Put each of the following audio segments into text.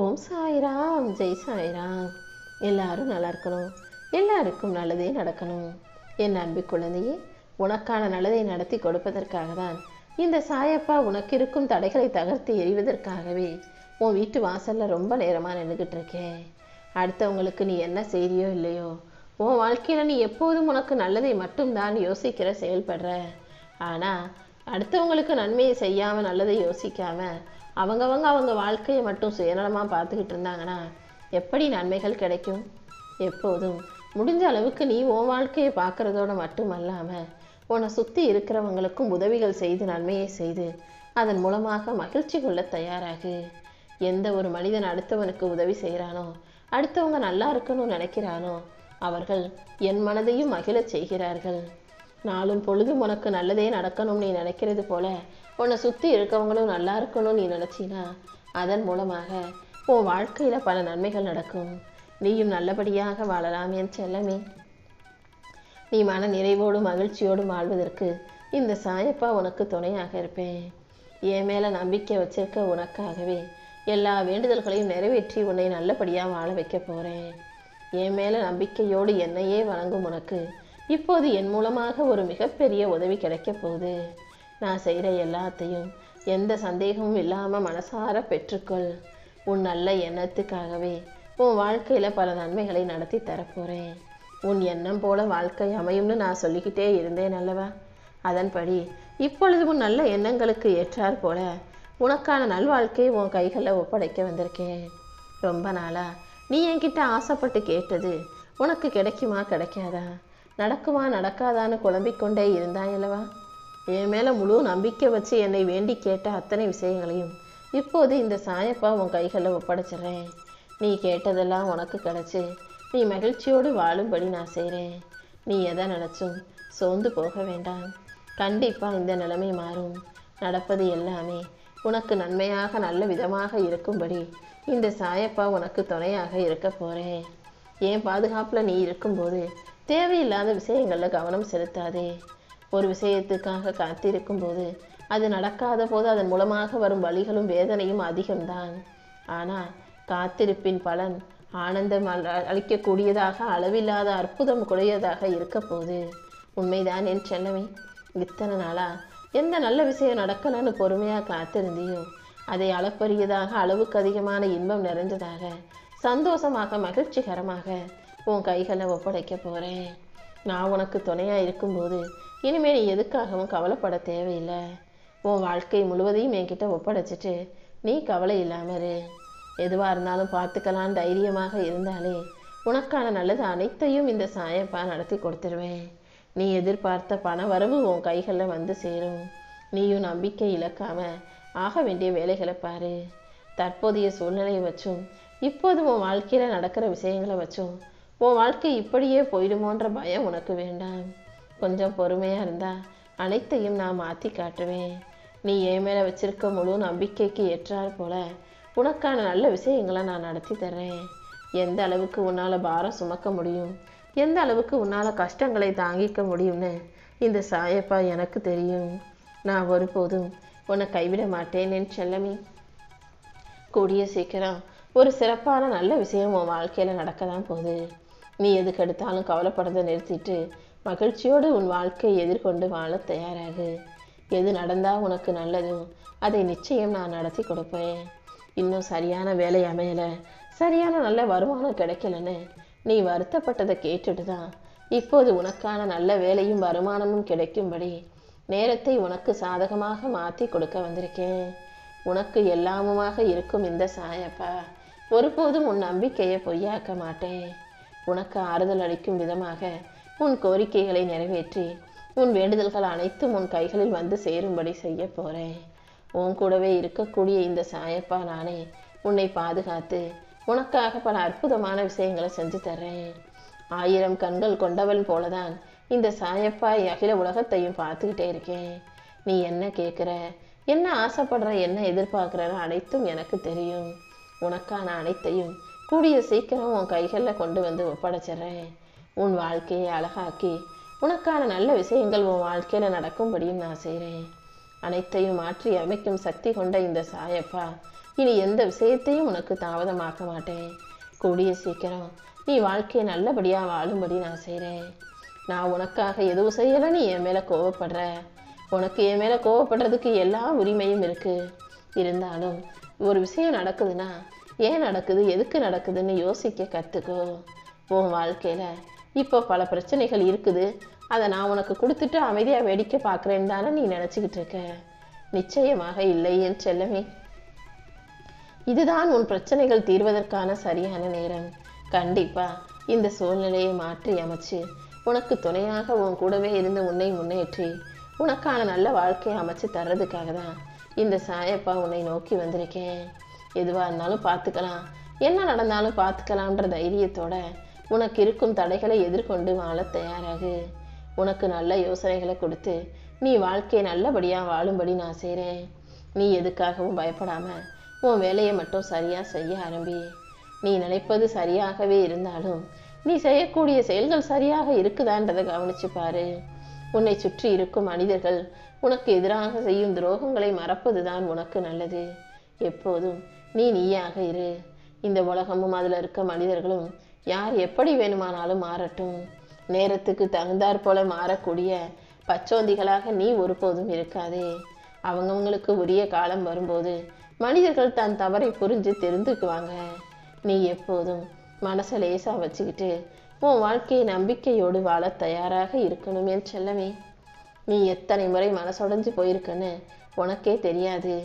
ஓம் சாய்ராம், ஜெய் சாய்ராம். எல்லாரும் நல்லா இருக்கணும், எல்லாருக்கும் நல்லதே நடக்கணும். என் அன்பு குழந்தையே, உனக்கான நல்லதை நடத்தி கொடுப்பதற்காக தான் இந்த சாயப்பா உனக்கு இருக்கும் தடைகளை தகர்த்து எறிவதற்காகவே உன் வீட்டு வாசல்ல ரொம்ப நேரமாக நின்றுக்கிட்டு இருக்கேன். அடுத்தவங்களுக்கு நீ என்ன செய்றியோ இல்லையோ, உன் வாழ்க்கையில் நீ எப்போதும் உனக்கு நல்லதை மட்டும்தான் யோசிக்கிற செயல்படுற. ஆனால் அடுத்தவங்களுக்கு நன்மையை செய்யாமல் நல்லதை யோசிக்காம அவங்க வாழ்க்கையை மட்டும் சுயநலமாக பார்த்துக்கிட்டு இருந்தாங்கன்னா எப்படி நன்மைகள் கிடைக்கும்? எப்போதும் முடிஞ்ச அளவுக்கு நீ உன் வாழ்க்கையை பார்க்குறதோட மட்டும் அல்லாமல் உன்னை சுற்றி இருக்கிறவங்களுக்கும் உதவிகள் செய்து நன்மையை செய்து அதன் மூலமாக மகிழ்ச்சி கொள்ள தயாராகு. எந்த ஒரு மனிதன் அடுத்தவனுக்கு உதவி செய்கிறானோ, அடுத்தவங்க நல்லா இருக்கணும்னு நினைக்கிறானோ, அவர்கள் என் மனதையும் மகிழச் செய்கிறார்கள். நாளும் பொழுதும் உனக்கு நல்லதே நடக்கணும்னு நீ நினைக்கிறது போல உன்னை சுற்றி இருக்கவங்களும் நல்லா இருக்கணும்னு நீ நினச்சினா அதன் மூலமாக உன் வாழ்க்கையில் பல நன்மைகள் நடக்கும். நீயும் நல்லபடியாக வாழலாம் என் செல்லமே. நீ மன நிறைவோடும் மகிழ்ச்சியோடும் வாழ்வதற்கு இந்த சாயப்பா உனக்கு துணையாக இருப்பேன். என் மேலே நம்பிக்கை வச்சிருக்க உனக்காகவே எல்லா வேண்டுதல்களையும் நிறைவேற்றி உன்னை நல்லபடியாக வாழ வைக்க போகிறேன். என் மேலே நம்பிக்கையோடு என்னையே வழங்கும் உனக்கு இப்போது என் மூலமாக ஒரு மிகப்பெரிய உதவி கிடைக்க போகுது. நான் செய்கிற எல்லாத்தையும் எந்த சந்தேகமும் இல்லாமல் மனசார பெற்றுக்கொள். உன் நல்ல எண்ணத்துக்காகவே உன் வாழ்க்கையில் பல நன்மைகளை நடத்தி தரப்போகிறேன். உன் எண்ணம் போல வாழ்க்கை அமையும்னு நான் சொல்லிக்கிட்டே இருந்தேன் அல்லவா? அதன்படி இப்பொழுது உன் நல்ல எண்ணங்களுக்கு ஏற்றார் போல உனக்கான நல்வாழ்க்கையை உன் கைகளில் ஒப்படைக்க வந்திருக்கேன். ரொம்ப நாளா நீ என்கிட்ட ஆசைப்பட்டு கேட்டது உனக்கு கிடைக்குமா கிடைக்காதா, நடக்குமா நடக்காதான்னு குழம்பிக்கொண்டே இருந்தாயல்லவா? என் மேலே முழு நம்பிக்கை வச்சு என்னை வேண்டி கேட்ட அத்தனை விஷயங்களையும் இப்போது இந்த சாயப்பா உன் கைகளில் ஒப்படைச்சிட்றேன். நீ கேட்டதெல்லாம் உனக்கு கிடச்சி நீ மகிழ்ச்சியோடு வாழும்படி நான் செய்கிறேன். நீ எதை நினச்சும் சோர்ந்து போக வேண்டாம். கண்டிப்பாக இந்த நிலைமை மாறும். நடப்பது எல்லாமே உனக்கு நன்மையாக நல்ல விதமாக இருக்கும்படி இந்த சாயப்பா உனக்கு துணையாக இருக்க போகிறேன். என் பாதுகாப்பில் நீ இருக்கும்போது தேவையில்லாத விஷயங்களில் கவனம் செலுத்தாதே. ஒரு விஷயத்துக்காக காத்திருக்கும் போது அது நடக்காத போது அதன் மூலமாக வரும் வலிகளும் வேதனையும் அதிகம்தான். ஆனால் காத்திருப்பின் பலன் ஆனந்தம் அளிக்கக்கூடியதாக, அளவில்லாத அற்புதம் கூடியதாக இருக்க போது. உண்மைதான் என் செல்லமே. இத்தனை நாளா எந்த நல்ல விஷயம் நடக்கலன்னு பொறுமையாக காத்திருந்தியோ அதை அளப்பரியதாக, அளவுக்கு அதிகமான இன்பம் நிறைந்ததாக, சந்தோஷமாக மகிழ்ச்சிகரமாக உன் கைகளை ஒப்படைக்க போகிறேன். நான் உனக்கு துணையாக இருக்கும்போது இனிமேல் நீ எதுக்காகவும் கவலைப்பட தேவையில்லை. உன் வாழ்க்கை முழுவதையும் என்கிட்ட ஒப்படைச்சிட்டு நீ கவலை இல்லாமல் இரு. எதுவாக இருந்தாலும் பார்த்துக்கலாம் தைரியமாக இருந்தாலே உனக்கான நல்லது அனைத்தையும் இந்த சாயப்பா நடத்தி கொடுத்துருவேன். நீ எதிர்பார்த்த பண வரவு உன் கைகளில் வந்து சேரும். நீயும் நம்பிக்கை இழக்காம ஆக வேண்டிய வேலைகளை பாரு. தற்போதைய சூழ்நிலையை வச்சும் இப்போது உன் வாழ்க்கையில் நடக்கிற விஷயங்களை வச்சும் உன் வாழ்க்கை இப்படியே போயிடுமோன்ற பயம் உனக்கு வேண்டாம். கொஞ்சம் பொறுமையாக இருந்தால் அனைத்தையும் நான் மாற்றி காட்டுவேன். நீ என் மேலே வச்சிருக்க முழு நம்பிக்கைக்கு ஏற்றார் போல உனக்கான நல்ல விஷயங்களை நான் நடத்தி தர்றேன். எந்த அளவுக்கு உன்னால் பாரம் சுமக்க முடியும், எந்த அளவுக்கு உன்னால் கஷ்டங்களை தாங்கிக்க முடியும்னு இந்த சாயப்பா எனக்கு தெரியும். நான் ஒருபோதும் உன்னை கைவிட மாட்டேன் என் செல்லமே. கூடிய சீக்கிரம் ஒரு சிறப்பான நல்ல விஷயம் உன் வாழ்க்கையில் நடக்க தான் போகுது. நீ எதுக்கு எடுத்தாலும் கவலைப்படுறதை நிறுத்திட்டு மகிழ்ச்சியோடு உன் வாழ்க்கையை எதிர்கொண்டு வாழ தயாராகு. எது நடந்தால் உனக்கு நல்லதோ அதை நிச்சயம் நான் நடத்தி கொடுப்பேன். இன்னும் சரியான வேலை அமையலை, சரியான நல்ல வருமானம் கிடைக்கலன்னு நீ வருத்தப்பட்டதை கேட்டுட்டு தான் இப்போது உனக்கான நல்ல வேலையும் வருமானமும் கிடைக்கும்படி நேரத்தை உனக்கு சாதகமாக மாற்றி கொடுக்க வந்திருக்கேன். உனக்கு எல்லாமுமாக இருக்கும் இந்த சாயப்பா ஒருபோதும் உன் நம்பிக்கையை பொய்யாக்க மாட்டேன். உனக்கு ஆறுதல் அளிக்கும் விதமாக உன் கோரிக்கைகளை நிறைவேற்றி உன் வேண்டுதல்கள் அனைத்தும் உன் கைகளில் வந்து சேரும்படி செய்ய போகிறேன். உன் கூடவே இருக்கக்கூடிய இந்த சாயப்பா நானே உன்னை பாதுகாத்து உனக்காக பல அற்புதமான விஷயங்களை செஞ்சு தர்றேன். 1000 கண்கள் கொண்டவன் போலதான் இந்த சாயப்பா அகில உலகத்தையும் பார்த்துக்கிட்டே இருக்கேன். நீ என்ன கேட்குற, என்ன ஆசைப்படுற, என்ன எதிர்பார்க்குறன்னு அனைத்தும் எனக்கு தெரியும். உனக்கான அனைத்தையும் கூடிய சீக்கிரம் உன் கைகளில் கொண்டு வந்து ஒப்படைச்சிட்றேன். உன் வாழ்க்கையை அழகாக்கி உனக்கான நல்ல விஷயங்கள் உன் வாழ்க்கையில் நடக்கும்படியும் நான் செய்கிறேன். அனைத்தையும் மாற்றி அமைக்கும் சக்தி கொண்ட இந்த சாயப்பா இனி எந்த விஷயத்தையும் உனக்கு தாமதமாக்க மாட்டேன். கூடிய சீக்கிரம் நீ வாழ்க்கையை நல்லபடியாக வாழும்படி நான் செய்கிறேன். நான் உனக்காக எதுவும் செய்யலை, நீ என் மேலே கோவப்படுற. உனக்கு என் மேலே கோவப்படுறதுக்கு எல்லா உரிமையும் இருக்குது. இருந்தாலும் ஒரு விஷயம் நடக்குதுன்னா ஏன் நடக்குது, எதுக்கு நடக்குதுன்னு யோசிக்க கற்றுக்கோ. உன் வாழ்க்கையில் இப்போ பல பிரச்சனைகள் இருக்குது, அதை நான் உனக்கு கொடுத்துட்டு அமைதியாக வேடிக்கை பார்க்குறேன்னு தானே நீ நினச்சிக்கிட்டு இருக்க. நிச்சயமாக இல்லை என் செல்லமே. இதுதான் உன் பிரச்சனைகள் தீர்வதற்கான சரியான நேரம். கண்டிப்பா இந்த சூழ்நிலையை மாற்றி அமைச்சு உனக்கு துணையாக உன் கூடவே இருந்து உன்னை முன்னேற்றி உனக்கான நல்ல வாழ்க்கையை அமைச்சு தர்றதுக்காக தான் இந்த சாயப்பா உன்னை நோக்கி வந்திருக்கேன். எதுவாக இருந்தாலும் பார்த்துக்கலாம், என்ன நடந்தாலும் பார்த்துக்கலாம்ன்ற தைரியத்தோட உனக்கு இருக்கும் தடைகளை எதிர்கொண்டு வாழ தயாராகு. உனக்கு நல்ல யோசனைகளை கொடுத்து நீ வாழ்க்கையை நல்லபடியாக வாழும்படி நான் செய்கிறேன். நீ எதுக்காகவும் பயப்படாமல் உன் வேலையை மட்டும் சரியாக செய்ய ஆரம்பி. நீ நினைப்பது சரியாகவே இருந்தாலும் நீ செய்யக்கூடிய செயல்கள் சரியாக இருக்குதான்றதை கவனிச்சு பாரு. உன்னை சுற்றி இருக்கும் மனிதர்கள் உனக்கு எதிராக செய்யும் துரோகங்களை மறப்பதுதான் உனக்கு நல்லது. எப்போதும் நீ நீயாக இரு. இந்த உலகமும் அதில் இருக்க மனிதர்களும் யார் எப்படி வேணுமானாலும் மாறட்டும். நேரத்துக்கு தகுந்தாற் போல மாறக்கூடிய பச்சோந்திகளாக நீ ஒருபோதும் இருக்காதே. அவங்கவுங்களுக்கு உரிய காலம் வரும்போது மனிதர்கள் தன் தவறை புரிஞ்சு தெரிந்துக்குவாங்க. நீ எப்போதும் மனசை லேசாக வச்சுக்கிட்டு உன் வாழ்க்கையை நம்பிக்கையோடு வாழ தயாராக இருக்கணும் என் செல்லமே. நீ எத்தனை முறை மனசுடைஞ்சு போயிருக்கன்னு உனக்கே தெரியாது.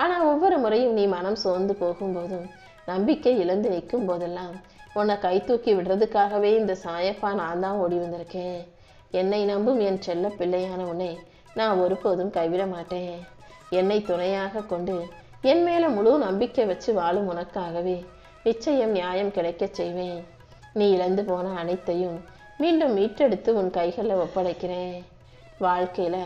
ஆனால் ஒவ்வொரு முறையும் நீ மனம் சோர்ந்து போகும்போதும் நம்பிக்கை இழந்து நிற்கும் போதெல்லாம் உன்னை கை தூக்கி விடுறதுக்காகவே இந்த சாயப்பா நான் தான் ஓடி வந்திருக்கேன். என்னை நம்பும் என் செல்ல பிள்ளையான உன்னை நான் ஒருபோதும் கைவிட மாட்டேன். என்னை துணையாக கொண்டு என் மேலே முழு நம்பிக்கை வச்சு வாழும் உனக்காகவே நிச்சயம் நியாயம் கிடைக்கச் செய்வேன். நீ இழந்து போன அனைத்தையும் மீண்டும் மீட்டெடுத்து உன் கைகளில் ஒப்படைக்கிறேன். வாழ்க்கையில்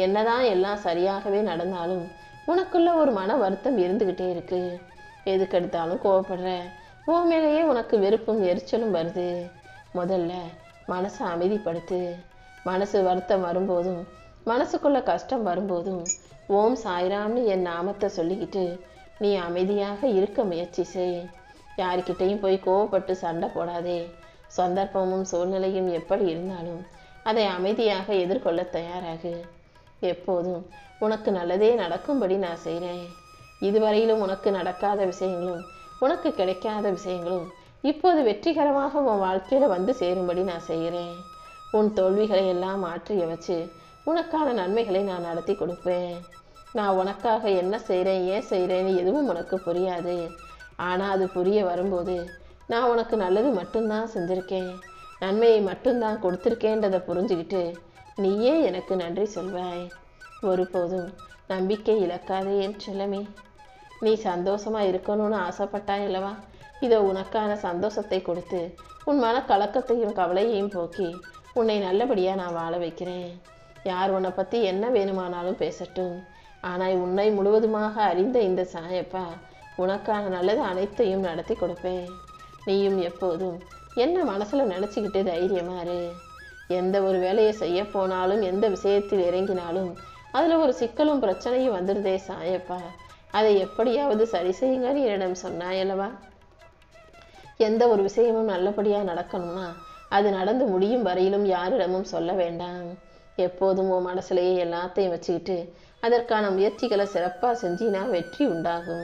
என்னதான் எல்லாம் சரியாகவே நடந்தாலும் உனக்குள்ள ஒரு மன வருத்தம் இருந்துக்கிட்டே இருக்கு. எதுக்கெடுத்தாலும் கோவப்படுற. உன் மேலேயே உனக்கு வெறுப்பும் எரிச்சலும் வருது. முதல்ல மனசை அமைதிப்படுத்து. மனசு வருத்தம் வரும்போதும் மனசுக்குள்ள கஷ்டம் வரும்போதும் ஓம் சாய்ராம்னு என் நாமத்தை சொல்லிக்கிட்டு நீ அமைதியாக இருக்க முயற்சி செய். யாருக்கிட்டையும் போய் கோவப்பட்டு சண்டை போடாதே. சந்தர்ப்பமும் சூழ்நிலையும் எப்படி இருந்தாலும் அதை அமைதியாக எதிர்கொள்ள தயாராகு. எப்போதும் உனக்கு நல்லதே நடக்கும்படி நான் செய்கிறேன். இதுவரையிலும் உனக்கு நடக்காத விஷயங்களும் உனக்கு கிடைக்காத விஷயங்களும் இப்போது வெற்றிகரமாக உன் வாழ்க்கையில் வந்து சேரும்படி நான் செய்கிறேன். உன் தோல்விகளை எல்லாம் மாற்றிய வச்சு உனக்கான நன்மைகளை நான் நடத்தி கொடுப்பேன். நான் உனக்காக என்ன செய்கிறேன், ஏன் செய்கிறேன்னு எதுவும் உனக்கு புரியாது. ஆனால் அது புரிய வரும்போது நான் உனக்கு நல்லது மட்டும்தான் செஞ்சுருக்கேன், நன்மையை மட்டும்தான் கொடுத்துருக்கேன்றதை புரிஞ்சுக்கிட்டு நீயே எனக்கு நன்றி சொல்வாய். ஒருபோதும் நம்பிக்கை இழக்காதே என் செல்லமே. நீ சந்தோஷமாக இருக்கணும்னு ஆசைப்பட்டாய் அல்லவா? இதோ உனக்கான சந்தோஷத்தை கொடுத்து உன் மன கலக்கத்தையும் கவலையையும் போக்கி உன்னை நல்லபடியாக நான் வாழ வைக்கிறேன். யார் உன்னை பற்றி என்ன வேணுமானாலும் பேசட்டும். ஆனால் உன்னை முழுவதுமாக அறிந்த இந்த சாயப்பா உனக்கான நல்லது அனைத்தையும் நடத்தி கொடுப்பேன். நீயும் எப்போதும் என்ன மனசில் நினச்சிக்கிட்டு தைரியமாக இரு. எந்த ஒரு வேலையை செய்ய போனாலும் எந்த விஷயத்தில் இறங்கினாலும் அதில் ஒரு சிக்கலும் பிரச்சனையும் வந்துடுதே சாயப்பா, அதை எப்படியாவது சரி செய்யுங்கன்னு என்னிடம் சொன்னாயல்லவா? எந்த ஒரு விஷயமும் நல்லபடியாக நடக்கணும்னா அது நடந்து முடியும் வரையிலும் யாரிடமும் சொல்ல வேண்டாம். எப்போதும் உன் மனசுலேயே எல்லாத்தையும் வச்சுக்கிட்டு அதற்கான முயற்சிகளை சிறப்பாக செஞ்சினா வெற்றி உண்டாகும்.